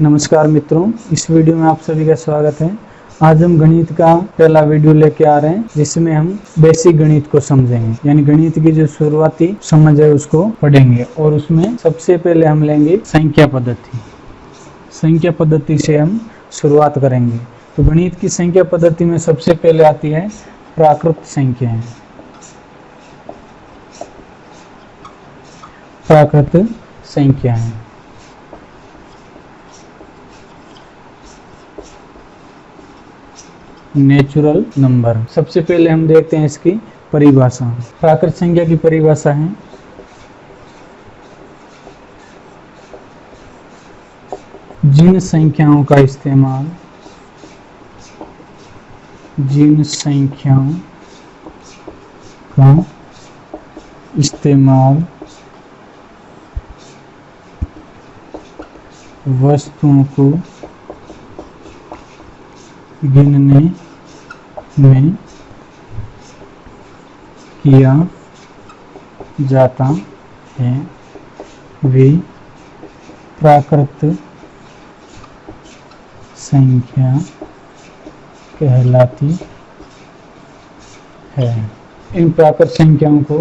नमस्कार मित्रों, इस वीडियो में आप सभी का स्वागत है। आज हम गणित का पहला वीडियो लेके आ रहे हैं जिसमें हम बेसिक गणित को समझेंगे, यानी गणित की जो शुरुआती समझ है उसको पढ़ेंगे। और उसमें सबसे पहले हम लेंगे संख्या पद्धति। संख्या पद्धति से हम शुरुआत करेंगे। तो गणित की संख्या पद्धति में सबसे पहले आती है प्राकृत संख्याएं। प्राकृत संख्याएं नेचुरल नंबर। सबसे पहले हम देखते हैं इसकी परिभाषा। प्राकृत संख्या की परिभाषा है जिन संख्याओं का इस्तेमाल वस्तुओं को गिनने में किया जाता है वे प्राकृत संख्या कहलाती है। इन प्राकृत संख्याओं को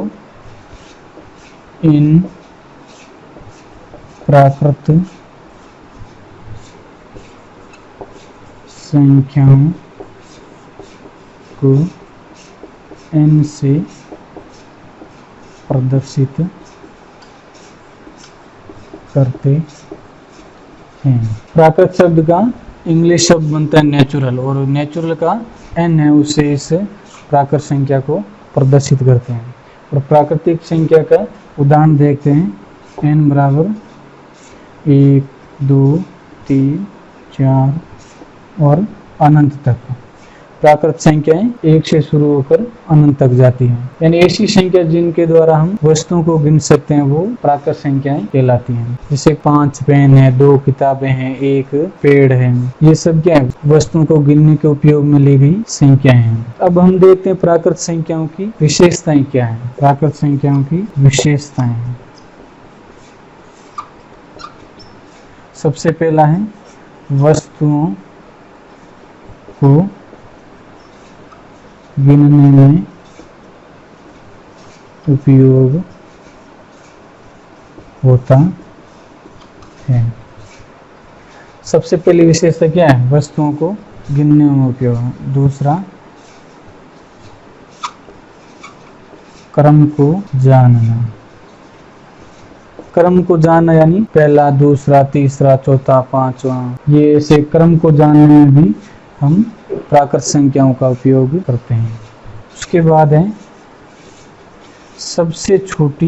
n से प्रदर्शित करते हैं। प्राकृत शब्द का इंग्लिश शब्द बनता है नेचुरल, और नेचुरल का n है उससे इस प्राकृत संख्या को प्रदर्शित करते हैं। और प्राकृतिक संख्या का उदाहरण देखते हैं। n बराबर 1, 2, 3, 4 और अनंत तक। प्राकृत संख्याएं 1 से शुरू होकर अनंत तक जाती हैं, यानी ऐसी संख्या जिनके द्वारा हम वस्तुओं को गिन सकते हैं वो प्राकृत संख्याएं कहलाती हैं। जैसे 5 पेन है, 2 किताबें हैं, 1 पेड़ है, ये सब क्या है? वस्तुओं को गिनने के उपयोग में ली गई संख्याएं हैं। अब हम देखते हैं प्राकृत संख्याओं की विशेषताएं क्या है। प्राकृत संख्याओं की विशेषताएं, सबसे पहला है वस्तुओं को गिनने में उपयोग होता है। सबसे पहली विशेषता क्या है? वस्तुओं को गिनने में उपयोग। दूसरा, क्रम को जानना। क्रम को जानना यानी पहला, दूसरा, तीसरा, चौथा, पांचवा, ये ऐसे क्रम को जानने में भी हम प्राकृत संख्याओं का उपयोग करते हैं। उसके बाद है सबसे छोटी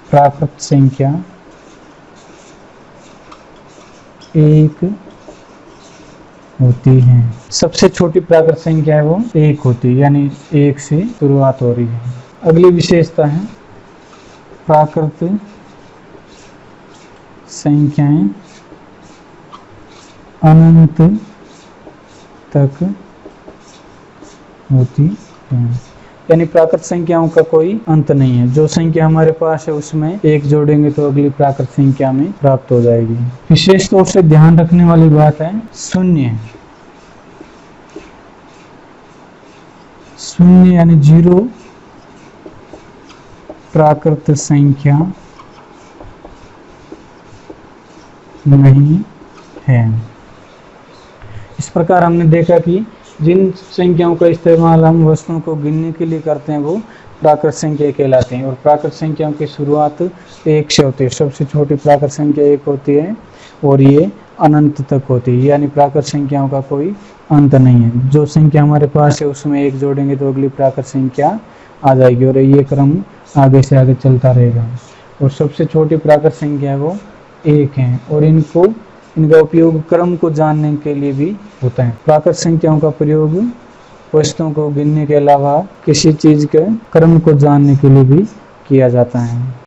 प्राकृत संख्या 1 होती है। सबसे छोटी प्राकृत संख्या है वो 1 होती है, यानी 1 से शुरुआत हो रही है। अगली विशेषता है प्राकृत संख्याएं अनंत तक होती है, यानी प्राकृत संख्याओं का कोई अंत नहीं है। जो संख्या हमारे पास है उसमें 1 जोड़ेंगे तो अगली प्राकृत संख्या में प्राप्त हो जाएगी। विशेष तौर से ध्यान रखने वाली बात है शून्य। शून्य यानी 0 प्राकृत संख्या नहीं है। इस प्रकार हमने देखा कि जिन संख्याओं का इस्तेमाल हम वस्तुओं को गिनने के लिए करते हैं वो प्राकृत संख्या कहलाते हैं। और प्राकृत संख्याओं की शुरुआत 1 से होती है। सबसे छोटी प्राकृत संख्या 1 होती है और ये अनंत तक होती है, यानी प्राकृत संख्याओं का कोई अंत नहीं है। जो संख्या हमारे पास है उसमें 1 जोड़ेंगे तो अगली प्राकृत संख्या आ जाएगी और ये क्रम आगे से आगे चलता रहेगा। और सबसे छोटी प्राकृत संख्या है वो 1 है, और इनका उपयोग क्रम को जानने के लिए भी होता है। प्राकृत संख्याओं का प्रयोग वस्तुओं को गिनने के अलावा किसी चीज के क्रम को जानने के लिए भी किया जाता है।